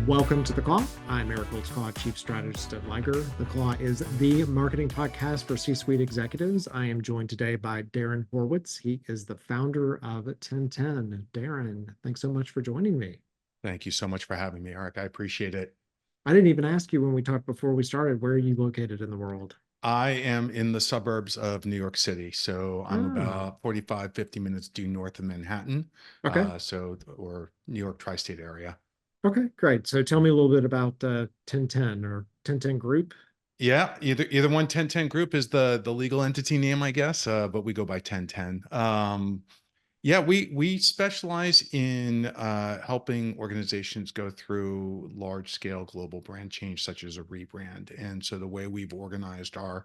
Welcome to The Claw. I'm Eric Holtzclaw, Chief Strategist at Liger. The Claw is the marketing podcast for C-suite executives. I am joined today by Darren Horwitz. He is the founder of TenTen. Darren, thanks so much for joining me. Thank you so much for having me, Eric. I appreciate it. I didn't even ask you when we talked before we started, where are you located in the world? I am in the suburbs of New York City. So I'm Ah, about 45, 50 minutes due north of Manhattan. okay. Or New York tri-state area. Okay, great. So tell me a little bit about TenTen or TenTen Group. Yeah, either one. TenTen Group is the legal entity name, I guess, but we go by TenTen. Yeah, we specialize in helping organizations go through large scale global brand change, such as a rebrand. And so the way we've organized our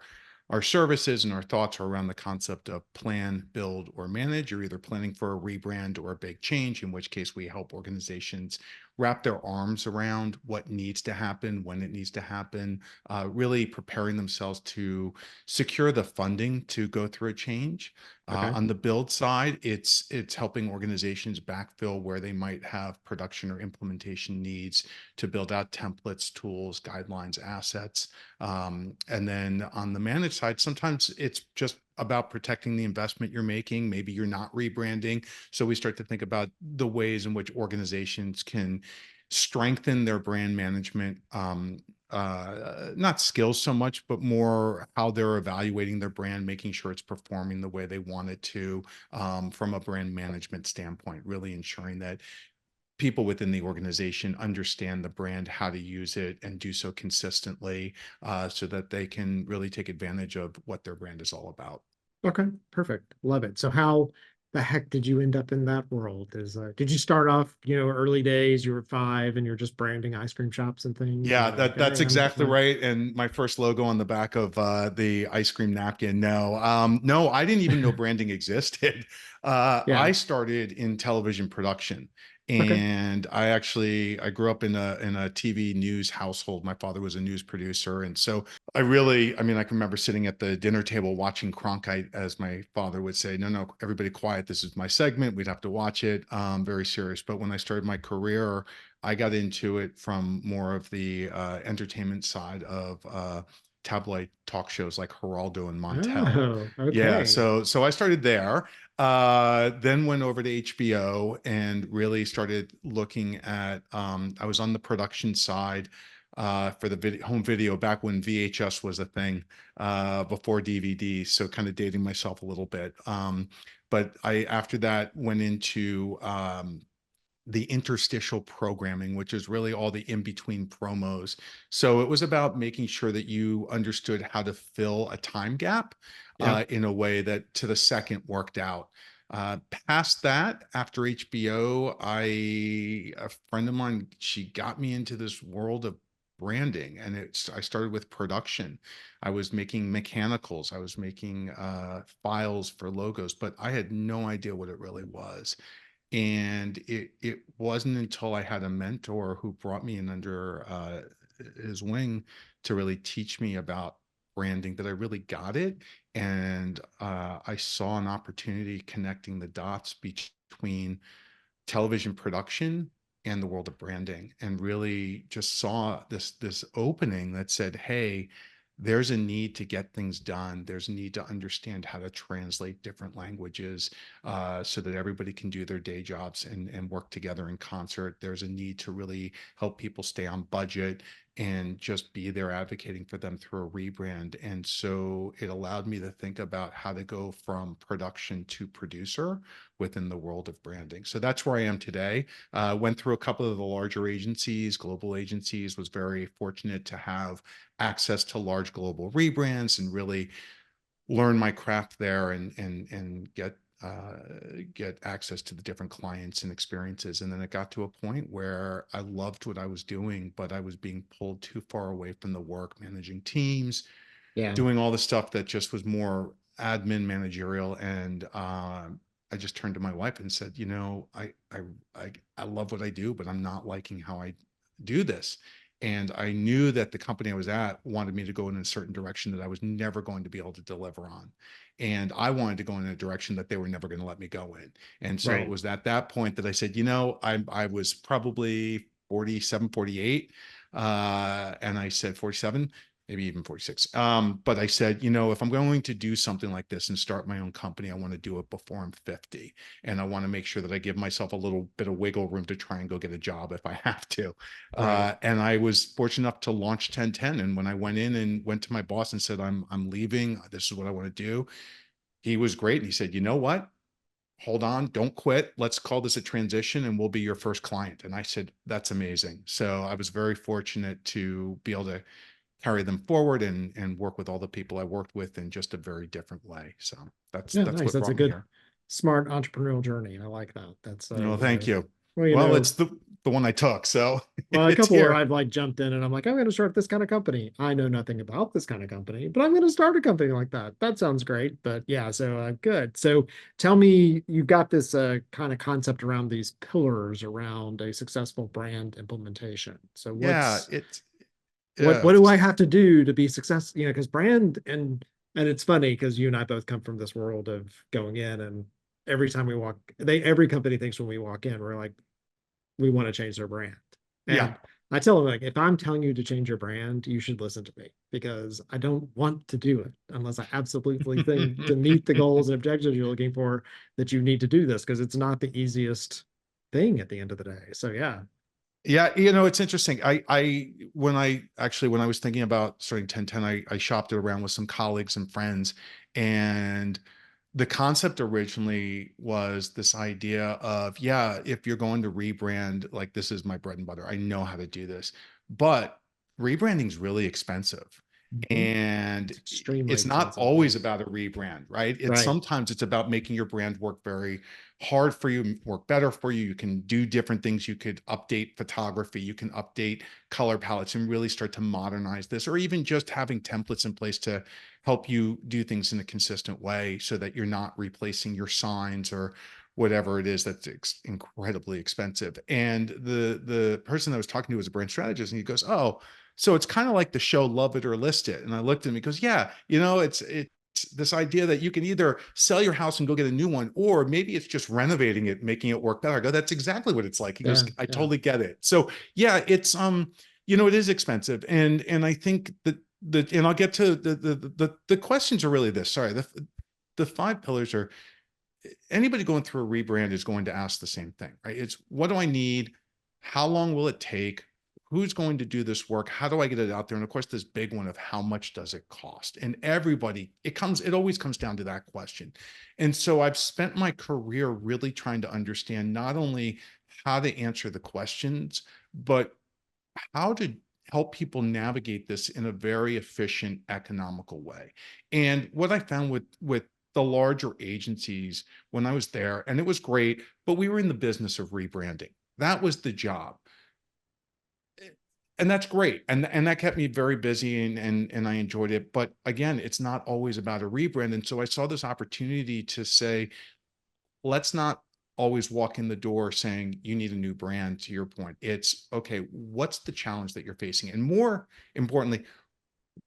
services and our thoughts are around the concept of plan, build, or manage. You're either planning for a rebrand or a big change, in which case we help organizations wrap their arms around what needs to happen, when it needs to happen, really preparing themselves to secure the funding to go through a change. Okay. On the build side, it's helping organizations backfill where they might have production or implementation needs to build out templates, tools, guidelines, assets. And then on the managed side, sometimes it's just about protecting the investment you're making. Maybe you're not rebranding. So we start to think about the ways in which organizations can strengthen their brand management, not skills so much, but more how they're evaluating their brand, making sure it's performing the way they want it to, from a brand management standpoint, really ensuring that people within the organization understand the brand, how to use it, and do so consistently, so that they can really take advantage of what their brand is all about. Okay, perfect. Love it. So how the heck did you end up in that world? Did you start off, early days, you were 5 and you're just branding ice cream shops and things, and Yeah, you're like, that's hey, I'm exactly gonna right. And my first logo on the back of the ice cream napkin. No, no, I didn't even know branding existed. yeah. I started in television production, Okay. and I grew up in a TV news household. My father was a news producer, and so I can remember sitting at the dinner table watching Cronkite, as my father would say, "No, no, everybody quiet. This is my segment. We'd have to watch it." Very serious. But when I started my career, I got into it from more of the entertainment side of tabloid talk shows like Geraldo and Montel. Oh, Yeah, okay. so I started there, then went over to HBO and really started looking at. I was on the production side for the home video back when VHS was a thing, before DVD. So kind of dating myself a little bit. But I after that went into the interstitial programming, which is really all the in-between promos. So it was about making sure that you understood how to fill a time gap Yeah. in a way that to the second worked out. Past that, after HBO, a friend of mine, she got me into this world of branding, and I started with production. I was making mechanicals, I was making files for logos, but I had no idea what it really was. And it wasn't until I had a mentor who brought me in under his wing to really teach me about branding that I really got it. And I saw an opportunity connecting the dots between television production and the world of branding, and really just saw this opening that said, hey, there's a need to get things done. There's a need to understand how to translate different languages, so that everybody can do their day jobs and work together in concert. There's a need to really help people stay on budget and just be there advocating for them through a rebrand. And so it allowed me to think about how to go from production to producer within the world of branding. So that's where I am today. Went through a couple of the larger agencies, global agencies, was very fortunate to have access to large global rebrands and really learn my craft there and get access to the different clients and experiences. And then it got to a point where I loved what I was doing, but I was being pulled too far away from the work, managing teams, Yeah. doing all the stuff that just was more admin managerial. And I just turned to my wife and said, I love what I do, but I'm not liking how I do this. And I knew that the company I was at wanted me to go in a certain direction that I was never going to be able to deliver on. And I wanted to go in a direction that they were never going to let me go in. And so it Right. was at that point that I said, you know, I was probably 47, 48. And I said 47, maybe even 46. But I said, you know, if I'm going to do something like this and start my own company, I want to do it before I'm 50. And I want to make sure that I give myself a little bit of wiggle room to try and go get a job if I have to. Right. And I was fortunate enough to launch TenTen. And when I went in and went to my boss and said, I'm leaving, this is what I want to do, he was great. And he said, you know what? Hold on, don't quit. Let's call this a transition and we'll be your first client. And I said, that's amazing. So I was very fortunate to be able to carry them forward and work with all the people I worked with in just a very different way. So Yeah, that's nice. what That's a brought me good, here. smart entrepreneurial journey. I like that. That's No, thank you. well, Well, it's the one I took, so well, a it's couple where here. I've like jumped in and I'm like, I'm going to start this kind of company. I know nothing about this kind of company, but I'm going to start a company like that. That sounds great. But yeah, so good. So tell me, you've got this kind of concept around these pillars around a successful brand implementation. So Yeah, it's what do I have to do to be successful? You know, because brand and it's funny because you and I both come from this world of going in and every time we walk, every company thinks when we walk in, we're like, we want to change their brand. yeah. And I tell them, like, if I'm telling you to change your brand, you should listen to me because I don't want to do it unless I absolutely think to meet the goals and objectives you're looking for that you need to do this because it's not the easiest thing at the end of the day. So yeah. Yeah, you know, it's interesting. When I was thinking about starting 1010, I shopped it around with some colleagues and friends, and the concept originally was this idea of, yeah, if you're going to rebrand, like this is my bread and butter. I know how to do this, but rebranding is really expensive. Mhm. And It's extremely it's not expensive. always about a rebrand, right? It's Right. sometimes it's about making your brand work very hard for you, work better for you. You can do different things. You could update photography, you can update color palettes and really start to modernize this, or even just having templates in place to help you do things in a consistent way so that you're not replacing your signs or whatever it is that's incredibly expensive. And the person I was talking to was a brand strategist, and he goes, "Oh, so it's kind of like the show Love It or List It." And I looked at him, he goes, "Yeah, you know, it's this idea that you can either sell your house and go get a new one, or maybe it's just renovating it, making it work better." I go, "That's exactly what it's like." He goes, Yeah. "I Yeah. totally get it." So yeah, it's you know, it is expensive. And I think that and I'll get to the questions are really this. Sorry, the five pillars are, anybody going through a rebrand is going to ask the same thing, right? It's, what do I need? How long will it take? Who's going to do this work? How do I get it out there? And of course, this big one of how much does it cost? And everybody, it always comes down to that question. And so I've spent my career really trying to understand not only how to answer the questions, but how to help people navigate this in a very efficient, economical way. And what I found with the larger agencies when I was there, and it was great, but we were in the business of rebranding. That was the job. And that's great. And that kept me very busy and I enjoyed it. But again, it's not always about a rebrand. And so I saw this opportunity to say, let's not always walk in the door saying you need a new brand. To your point, it's okay, what's the challenge that you're facing? And more importantly,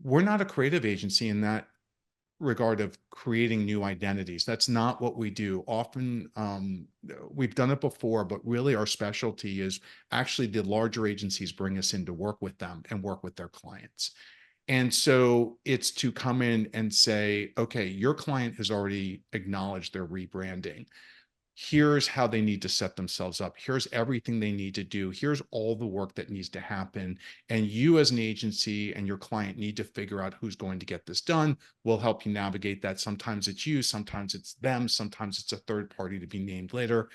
we're not a creative agency in that regard of creating new identities. That's not what we do. Often we've done it before, but really our specialty is actually the larger agencies bring us in to work with them and work with their clients. And so it's to come in and say, okay, your client has already acknowledged their rebranding. Here's how they need to set themselves up. Here's everything they need to do. Here's all the work that needs to happen. And you as an agency and your client need to figure out who's going to get this done. We'll help you navigate that. Sometimes it's you, sometimes it's them, sometimes it's a third party to be named later.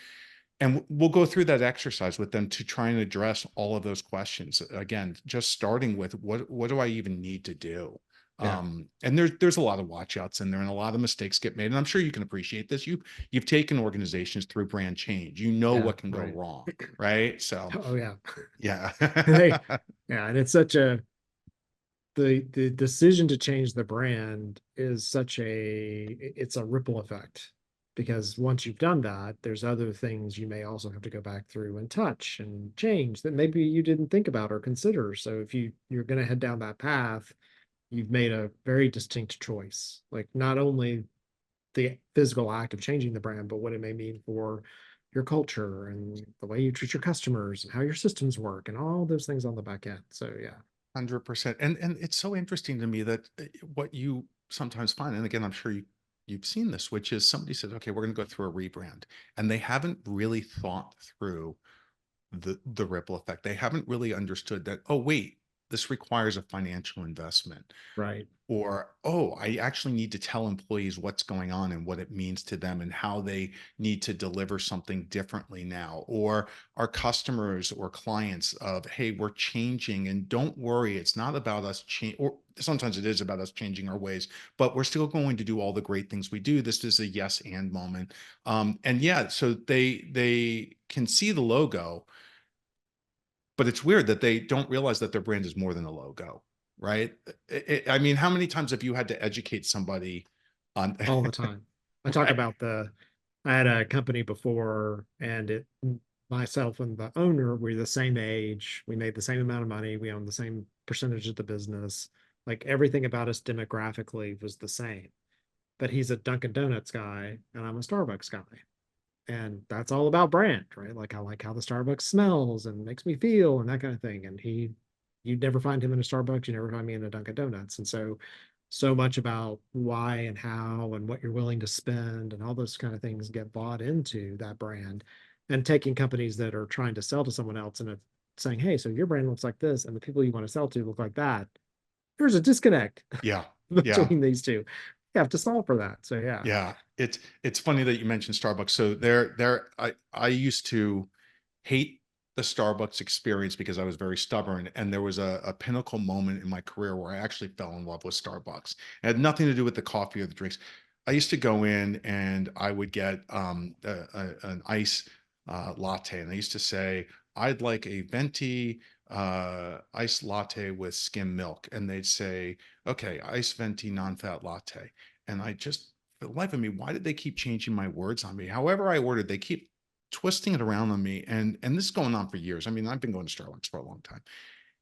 And we'll go through that exercise with them to try and address all of those questions. Again, just starting with what do I even need to do? Yeah. And there's a lot of watch outs in there and a lot of mistakes get made. And I'm sure you can appreciate this. You've taken organizations through brand change. You know Yeah. what can go Right. wrong, right? So Oh yeah. yeah. Hey, yeah, and it's such a the decision to change the brand is such a it's a ripple effect. because once you've done that, there's other things you may also have to go back through and touch and change that maybe you didn't think about or consider. So if you're going to head down that path, you've made a very distinct choice. Like not only the physical act of changing the brand, but what it may mean for your culture and the way you treat your customers and how your systems work and all those things on the back end. So yeah. 100%. And it's so interesting to me that what you sometimes find, and again, I'm sure you've seen this, which is somebody says, okay, we're going to go through a rebrand, and they haven't really thought through the ripple effect. They haven't really understood that, oh, wait, this requires a financial investment. Right. Or, oh, I actually need to tell employees what's going on and what it means to them and how they need to deliver something differently now. Or our customers or clients of, hey, we're changing, and don't worry, it's not about us change, or sometimes it is about us changing our ways, but we're still going to do all the great things we do. This is a yes and moment. And yeah, so they can see the logo, but it's weird that they don't realize that their brand is more than a logo, right? I mean, how many times have you had to educate somebody on All the time. I talk right? about I had a company before and myself and the owner were the same age. We made the same amount of money. We owned the same percentage of the business. Like everything about us demographically was the same. But he's a Dunkin' Donuts guy and I'm a Starbucks guy. And that's all about brand, right? Like I like how the Starbucks smells and makes me feel and that kind of thing. And you'd never find him in a Starbucks, you never find me in a Dunkin' Donuts. And so much about why and how and what you're willing to spend and all those kind of things get bought into that brand. And taking companies that are trying to sell to someone else and saying, hey, so your brand looks like this and the people you want to sell to look like that. There's a disconnect Yeah, yeah, between these two. You have to solve for that. So yeah. yeah. It's funny that you mentioned Starbucks. So I used to hate the Starbucks experience because I was very stubborn. And there was a pinnacle moment in my career where I actually fell in love with Starbucks. It had nothing to do with the coffee or the drinks. I used to go in and I would get an ice latte. And I used to say, I'd like a venti iced latte with skim milk. And they'd say, okay, ice venti non-fat latte. And I just, for the life of me, why did they keep changing my words on me? However I ordered, they keep twisting it around on me. And this is going on for years. I mean, I've been going to Starbucks for a long time.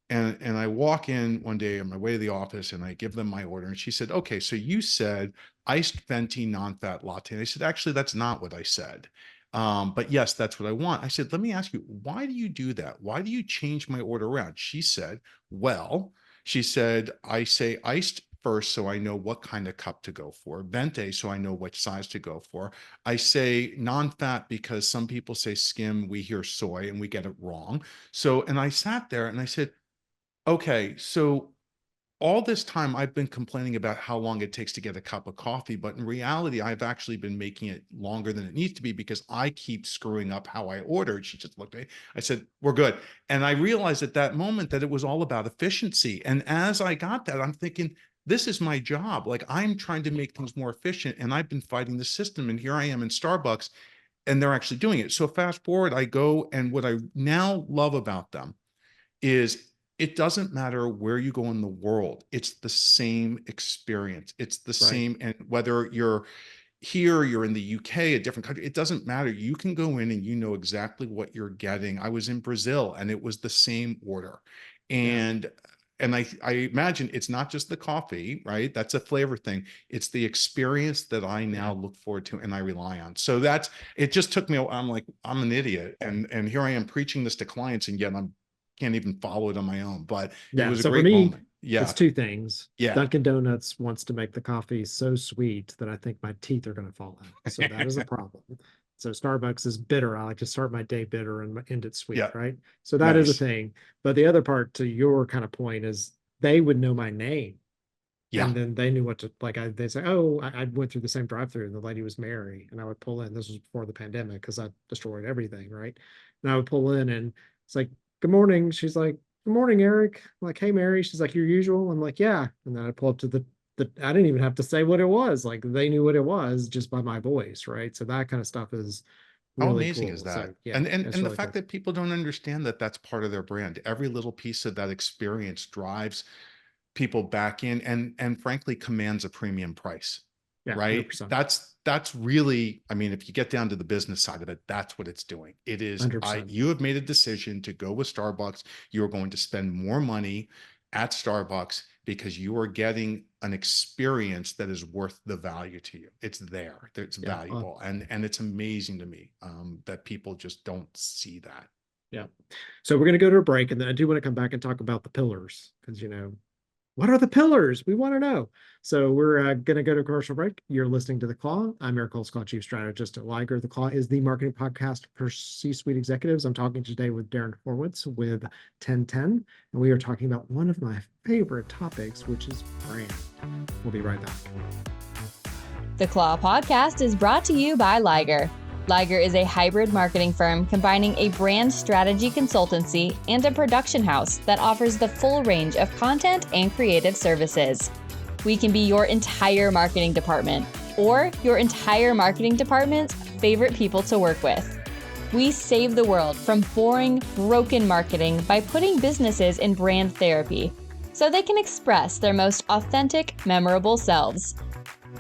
And I walk in one day on my way to the office and I give them my order. And she said, okay, so you said iced venti non-fat latte. And I said, actually, that's not what I said. But yes, that's what I want. I said, let me ask you, why do you do that? Why do you change my order around? She said, well, she said, I say iced first so I know what kind of cup to go for, venti so I know which size to go for. I say non-fat because some people say skim, we hear soy and we get it wrong. So, and I sat there and I said, okay, so all this time I've been complaining about how long it takes to get a cup of coffee, but in reality, I've actually been making it longer than it needs to be because I keep screwing up how I ordered. She just looked at me. I said, we're good. And I realized at that moment that it was all about efficiency. And as I got that, I'm thinking, this is my job. Like I'm trying to make things more efficient and I've been fighting the system. And here I am in Starbucks and they're actually doing it. So fast forward, I go and what I now love about them is it doesn't matter where you go in the world. It's the same experience. It's the Right. same. And whether you're here, you're in the UK, a different country, it doesn't matter. You can go in and you know exactly what you're getting. I was in Brazil and it was the same order. Yeah. And I imagine it's not just the coffee, right? That's a flavor thing. It's the experience that I Yeah. now look forward to and I rely on. So that's it just took me, I'm like, I'm an idiot. And here I am preaching this to clients and yet I'm can't even follow it on my own. But it Yeah. was a So for great me, moment. Yeah. it's two things. Yeah. Dunkin' Donuts wants to make the coffee so sweet that I think my teeth are going to fall out. So that is a problem. So Starbucks is bitter. I like to start my day bitter and end it sweet, Yeah. right? So that is a Nice. thing. But the other part to your kind of point is they would know my name. Yeah. And then they knew what to like. They say, "Oh, I went through the same drive-through, and the lady was Mary." And I would pull in. This was before the pandemic because I destroyed everything, right? And I would pull in, and it's like, "Good morning." She's like, "Good morning, Eric." I'm like, "Hey, Mary." She's like, "Your usual." I'm like, "Yeah." And then I pull up to the. I didn't even have to say what it was. Like they knew what it was just by my voice, right? So that kind of stuff is How really amazing is cool. that? So yeah, And it's the really fact cool. that people don't understand that that's part of their brand. Every little piece of that experience drives people back in and frankly commands a premium price. Yeah, right? 100%. That's really, I mean, if you get down to the business side of it, that's what it's doing. It is, 100%. you have made a decision to go with Starbucks. You are going to spend more money at Starbucks because you are getting an experience that is worth the value to you. It's there, it's Yeah. valuable. And it's amazing to me that people just don't see that. Yeah. So we're going to go to a break, and then I do want to come back and talk about the pillars because, what are the pillars? We want to know. So we're going to go to a commercial break. You're listening to The Claw. I'm Eric Holtzclaw, Chief Strategist at Liger. The Claw is the marketing podcast for C-suite executives. I'm talking today with Darren Horwitz with TenTen, and we are talking about one of my favorite topics, which is brand. We'll be right back. The Claw podcast is brought to you by Liger. Liger is a hybrid marketing firm combining a brand strategy consultancy and a production house that offers the full range of content and creative services. We can be your entire marketing department or your entire marketing department's favorite people to work with. We save the world from boring, broken marketing by putting businesses in brand therapy so they can express their most authentic, memorable selves.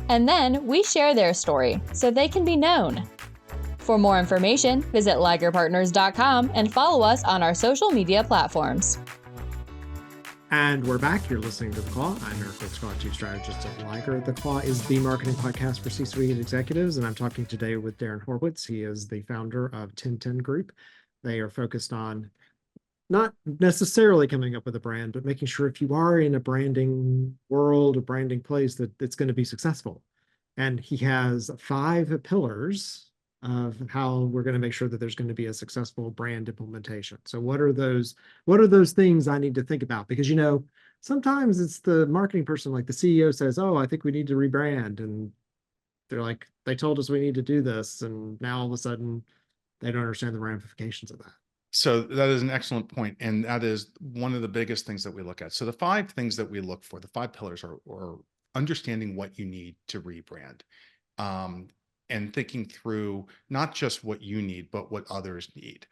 And then we share their story so they can be known. For more information, visit ligerpartners.com and follow us on our social media platforms. And we're back. You're listening to The Claw. I'm Eric Holtzclaw, Chief Strategist at Liger. The Claw is the marketing podcast for C-suite executives, and I'm talking today with Darren Horwitz. He is the founder of TenTen Group. They are focused on not necessarily coming up with a brand, but making sure if you are in a branding world, a branding place, that it's going to be successful. And he has 5 pillars of how we're going to make sure that there's going to be a successful brand implementation. So what are those things I need to think about? Because, sometimes it's the marketing person, like the CEO says, oh, I think we need to rebrand. And they're like, they told us we need to do this. And now all of a sudden they don't understand the ramifications of that. So that is an excellent point, and that is one of the biggest things that we look at. So the 5 things that we look for, the 5 pillars are understanding what you need to rebrand, and thinking through not just what you need, but what others need.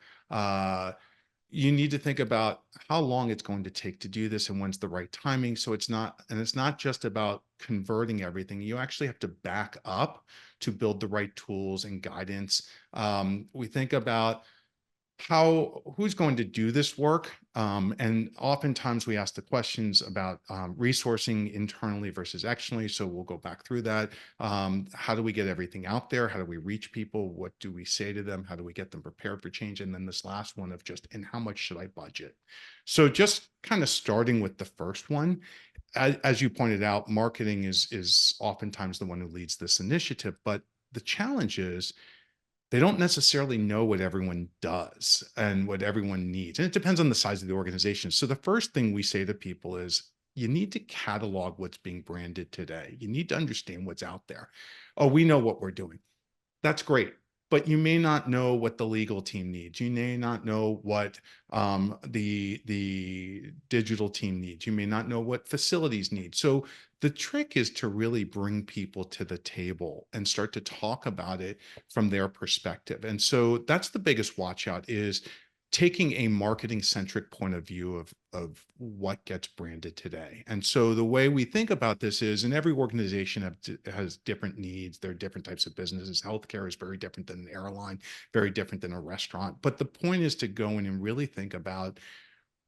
You need to think about how long it's going to take to do this and when's the right timing. So it's not just about converting everything. You actually have to back up to build the right tools and guidance. We think about who's going to do this work. And oftentimes we ask the questions about resourcing internally versus externally. So we'll go back through that. How do we get everything out there? How do we reach people? What do we say to them? How do we get them prepared for change? And then this last one of and how much should I budget? So just kind of starting with the first one, as you pointed out, marketing is oftentimes the one who leads this initiative, but the challenge is they don't necessarily know what everyone does and what everyone needs. And it depends on the size of the organization. So the first thing we say to people is you need to catalog what's being branded today. You need to understand what's out there. Oh, we know what we're doing. That's great. But you may not know what the legal team needs. You may not know what the digital team needs. You may not know what facilities need. So the trick is to really bring people to the table and start to talk about it from their perspective. And so that's the biggest watch out, is taking a marketing centric point of view of what gets branded today. And so the way we think about this is, and every organization has different needs. There are different types of businesses. Healthcare is very different than an airline, very different than a restaurant. But the point is to go in and really think about,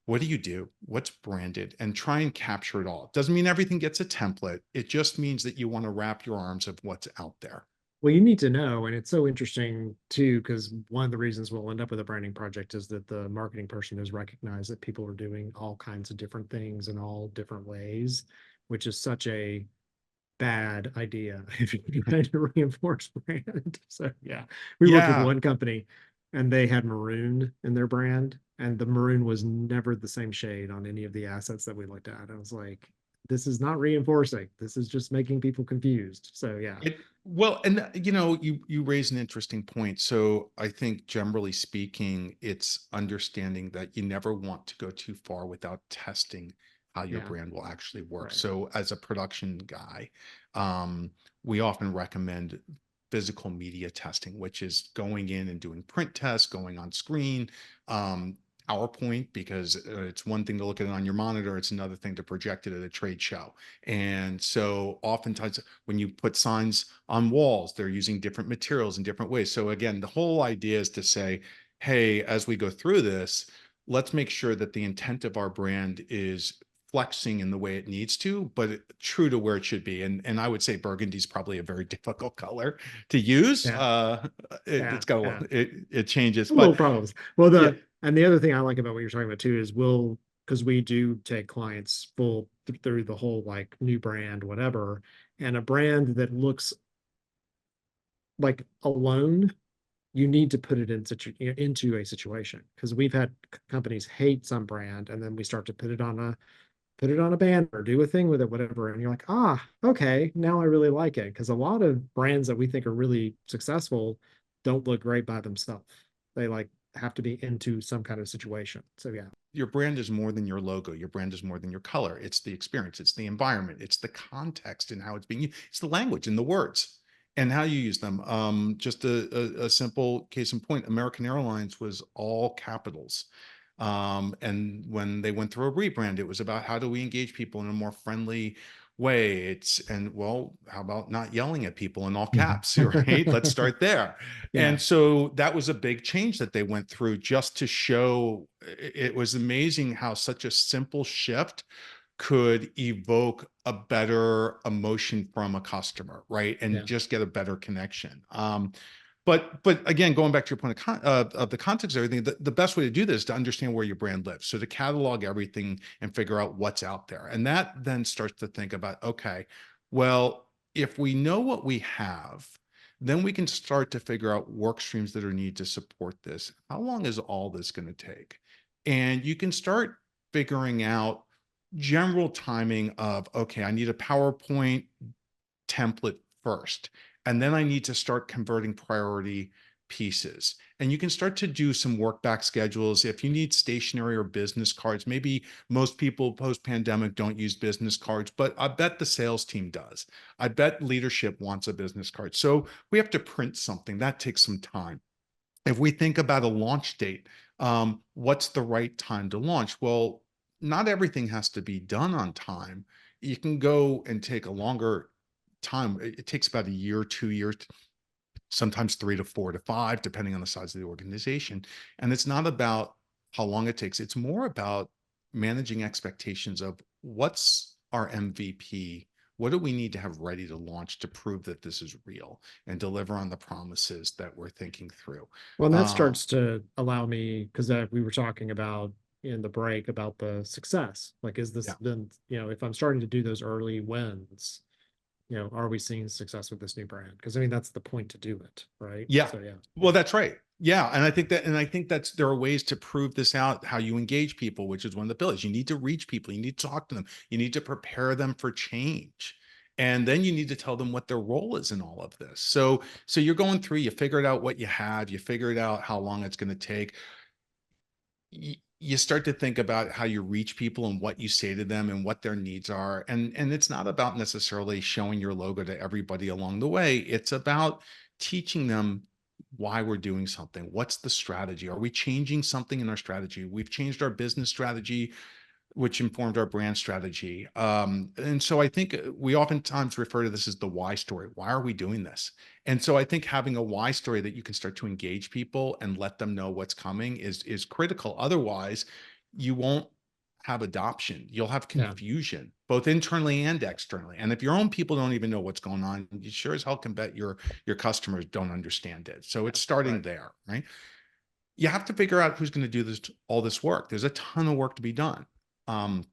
what do you do? What's branded? And try and capture it all. It doesn't mean everything gets a template. It just means that you want to wrap your arms of what's out there. Well, you need to know, and it's so interesting too, because one of the reasons we'll end up with a branding project is that the marketing person has recognized that people are doing all kinds of different things in all different ways, which is such a bad idea if you're trying to reinforce brand. So yeah, we worked with Yeah. one company and they had maroon in their brand, and the maroon was never the same shade on any of the assets that we looked at. I was like, this is not reinforcing. This is just making people confused. So yeah. Well, and you raise an interesting point. So I think generally speaking, it's understanding that you never want to go too far without testing how your Yeah. brand will actually work. Right. So as a production guy, we often recommend physical media testing, which is going in and doing print tests, going on screen, PowerPoint because it's one thing to look at it on your monitor. It's another thing to project it at a trade show. And so oftentimes when you put signs on walls, they're using different materials in different ways. So again, the whole idea is to say, hey, as we go through this, let's make sure that the intent of our brand is flexing in the way it needs to, but true to where it should be. And I would say burgundy is probably a very difficult color to use. Yeah. It's got Yeah. it changes, Little but problems. Well, yeah, and the other thing I like about what you're talking about too is because we do take clients through the whole like new brand, whatever, and a brand that looks like alone, you need to put it into a situation because we've had companies hate some brand and then we start to put it on a banner or do a thing with it, whatever. And you're like, okay, now I really like it. Because a lot of brands that we think are really successful don't look great by themselves. They like have to be into some kind of situation. So yeah. your brand is more than your logo. Your brand is more than your color. It's the experience. It's the environment. It's the context and how it's being used. It's the language and the words and how you use them. Just a simple case in point, American Airlines was all capitals. And when they went through a rebrand, it was about how do we engage people in a more friendly way. Well, how about not yelling at people in all caps, right? Let's start there. Yeah. And so that was a big change that they went through just to show. It was amazing how such a simple shift could evoke a better emotion from a customer, right? And Yeah. just get a better connection. But again, going back to your point of the context of everything, the best way to do this is to understand where your brand lives. So to catalog everything and figure out what's out there. And that then starts to think about, okay, well, if we know what we have, then we can start to figure out work streams that are needed to support this. How long is all this going to take? And you can start figuring out general timing of, okay, I need a PowerPoint template first, and then I need to start converting priority pieces. And you can start to do some work back schedules. If you need stationery or business cards, maybe most people post-pandemic don't use business cards, but I bet the sales team does. I bet leadership wants a business card. So we have to print something. That takes some time. If we think about a launch date, what's the right time to launch? Well, not everything has to be done on time. You can go and take a longer time. It takes about a year, 2 years, sometimes 3 to 4 to 5, depending on the size of the organization. And it's not about how long it takes. It's more about managing expectations of what's our MVP. What do we need to have ready to launch to prove that this is real and deliver on the promises that we're thinking through? Well, and that Um, starts to allow me because we were talking about in the break about the success. Like, is this yeah. then, if I'm starting to do those early wins, are we seeing success with this new brand? Because I mean, that's the point to do it, right? Yeah. So yeah. Well, that's right. Yeah. And I think that's, there are ways to prove this out, how you engage people, which is one of the pillars. You need to reach people. You need to talk to them. You need to prepare them for change. And then you need to tell them what their role is in all of this. So you're going through, you figured out what you have, you figured out how long it's going to take. You start to think about how you reach people and what you say to them and what their needs are. And it's not about necessarily showing your logo to everybody along the way. It's about teaching them why we're doing something. What's the strategy? Are we changing something in our strategy? We've changed our business strategy, which informed our brand strategy. And so I think we oftentimes refer to this as the why story. Why are we doing this? And so I think having a why story that you can start to engage people and let them know what's coming is critical. Otherwise, you won't have adoption. You'll have Yeah. confusion, both internally and externally. And if your own people don't even know what's going on, you sure as hell can bet your customers don't understand it. So it's starting Right. there, right? You have to figure out who's going to do all this work. There's a ton of work to be done. Um,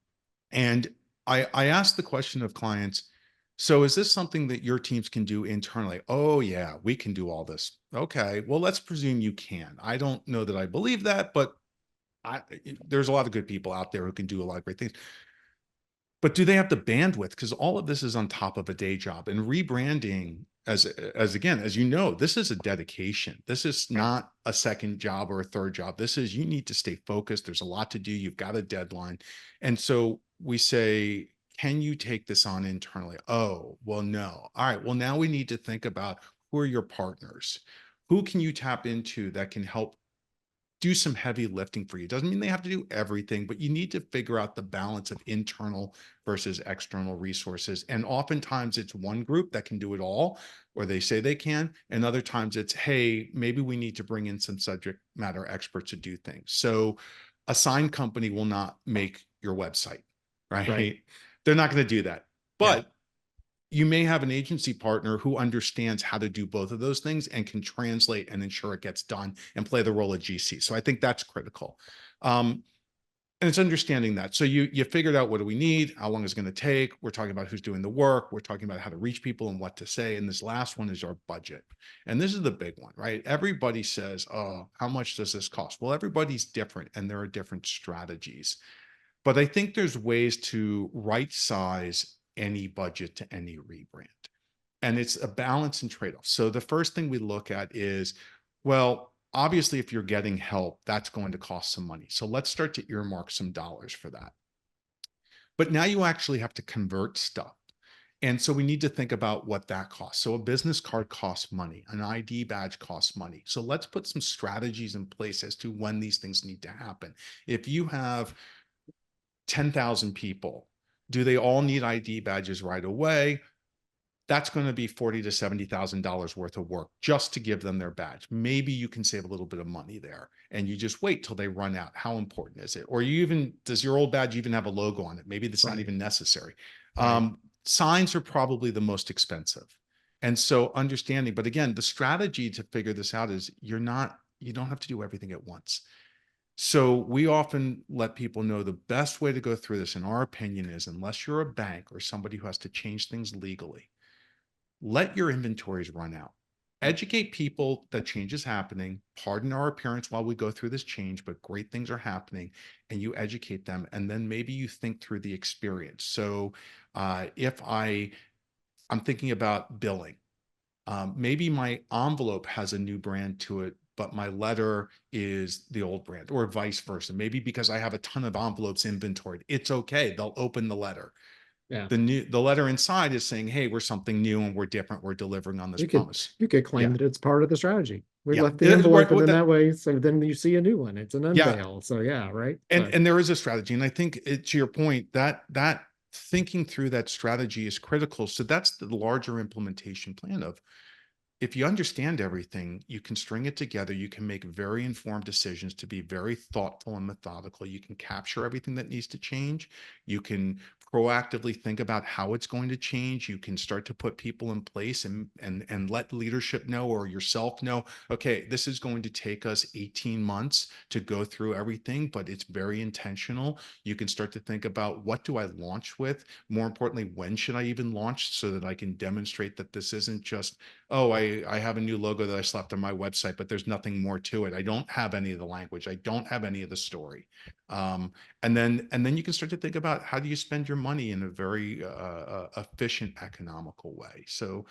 and I asked the question of clients, so is this something that your teams can do internally? Oh yeah, we can do all this. Okay, well, let's presume you can. I don't know that I believe that, but there's a lot of good people out there who can do a lot of great things. But do they have the bandwidth? Because all of this is on top of a day job, and rebranding, as again, as you know, this is a dedication. This is not a second job or a third job. This is, you need to stay focused. There's a lot to do. You've got a deadline. And so we say, can you take this on internally? Oh, well, no. All right. Well, now we need to think about who are your partners? Who can you tap into that can help do some heavy lifting for you. Doesn't mean they have to do everything, but you need to figure out the balance of internal versus external resources. And oftentimes it's one group that can do it all, or they say they can. And other times it's, hey, maybe we need to bring in some subject matter experts to do things. So a sign company will not make your website, right? They're not going to do that. But you may have an agency partner who understands how to do both of those things and can translate and ensure it gets done and play the role of GC. So I think that's critical. And it's understanding that. So you figured out, what do we need? How long is it going to take? We're talking about who's doing the work. We're talking about how to reach people and what to say. And this last one is our budget. And this is the big one, right? Everybody says, oh, how much does this cost? Well, everybody's different and there are different strategies. But I think there's ways to right size any budget to any rebrand. And it's a balance and trade-off. So the first thing we look at is, well, obviously, if you're getting help, that's going to cost some money. So let's start to earmark some dollars for that. But now you actually have to convert stuff. And so we need to think about what that costs. So a business card costs money, an ID badge costs money. So let's put some strategies in place as to when these things need to happen. If you have 10,000 people, do they all need ID badges right away? That's going to be $40,000 to $70,000 worth of work just to give them their badge. Maybe you can save a little bit of money there and you just wait till they run out. How important is it? Or does your old badge even have a logo on it? Maybe that's not even necessary. Signs are probably the most expensive. And so understanding, but again, the strategy to figure this out is you don't have to do everything at once. So we often let people know the best way to go through this, in our opinion, is, unless you're a bank or somebody who has to change things legally, let your inventories run out. Educate people that change is happening. Pardon our appearance while we go through this change, but great things are happening, and you educate them. And then maybe you think through the experience. So if I'm thinking about billing, maybe my envelope has a new brand to it, but my letter is the old brand, or vice versa. Maybe because I have a ton of envelopes inventoried, it's okay. They'll open the letter. Yeah. The letter inside is saying, hey, we're something new and we're different. We're delivering on this promise. You could claim that it's part of the strategy. We left the Yeah, envelope and then that way, so then you see a new one. It's an unveil. So right. And there is a strategy. And I think to your point, that thinking through that strategy is critical. So that's the larger implementation plan of, if you understand everything, you can string it together. You can make very informed decisions to be very thoughtful and methodical. You can capture everything that needs to change. You can proactively think about how it's going to change. You can start to put people in place and let leadership know, or yourself know, okay, this is going to take us 18 months to go through everything, but it's very intentional. You can start to think about, what do I launch with? More importantly, when should I even launch, so that I can demonstrate that this isn't just, oh, I have a new logo that I slapped on my website, but there's nothing more to it. I don't have any of the language. I don't have any of the story. And then you can start to think about, how do you spend your money in a very efficient, economical way. So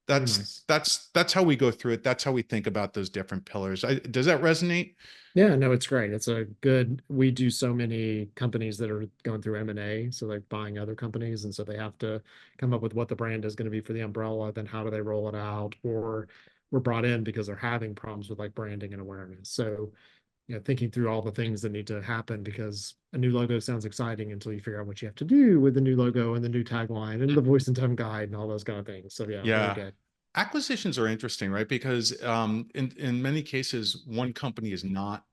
that's how we go through it. That's how we think about those different pillars. Does that resonate? Yeah, no, it's great. We do so many companies that are going through M&A, so like buying other companies, and so they have to come up with what the brand is going to be for the umbrella, then how do they roll it out, or we're brought in because they're having problems with like branding and awareness. So, thinking through all the things that need to happen, because a new logo sounds exciting until you figure out what you have to do with the new logo and the new tagline and the voice and tone guide and all those kind of things. So really good. Acquisitions are interesting, right? Because in many cases, one company is not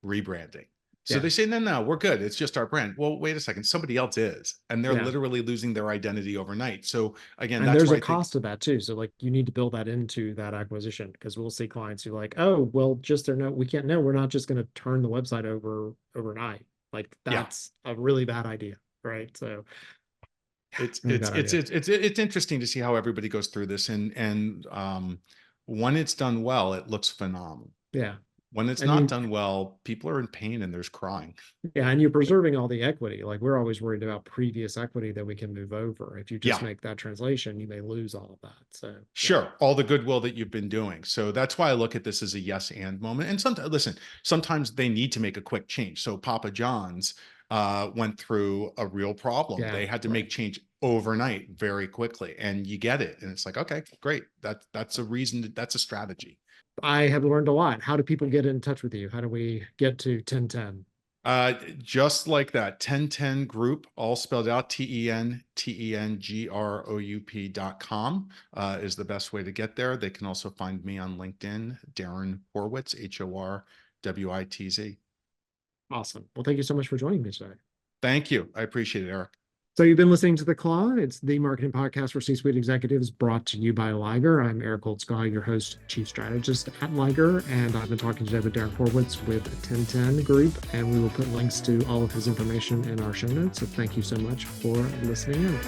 rebranding. So they say, no, we're good. It's just our brand. Well, wait a second. Somebody else is, and they're literally losing their identity overnight. So again, and there's a cost to that too. So like, you need to build that into that acquisition, because we'll see clients who are like, oh, well, we can't know. We're not just going to turn the website over overnight. Like that's a really bad idea. Right. So it's interesting to see how everybody goes through this, and when it's done well, it looks phenomenal. Yeah. When it's not done well, people are in pain and there's crying. Yeah, and you're preserving all the equity. Like, we're always worried about previous equity that we can move over. If you just make that translation, you may lose all of that. So sure, all the goodwill that you've been doing. So that's why I look at this as a yes and moment. And sometimes they need to make a quick change. So Papa John's went through a real problem. They had to make change overnight very quickly, and you get it. And it's like, okay, great. That's a reason. That's a strategy. I have learned a lot. How do people get in touch with you? How do we get to 1010? Just like that, TenTen Group, all spelled out, TenTenGroup.com is the best way to get there. They can also find me on LinkedIn, Darren Horwitz, Horwitz. Awesome. Well, thank you so much for joining me today. Thank you. I appreciate it, Eric. So you've been listening to The Claw. It's the marketing podcast for C-suite executives brought to you by Liger. I'm Eric Holtzclaw, your host, chief strategist at Liger, and I've been talking today with Darren Horwitz with TenTen Group, and we will put links to all of his information in our show notes. So thank you so much for listening in.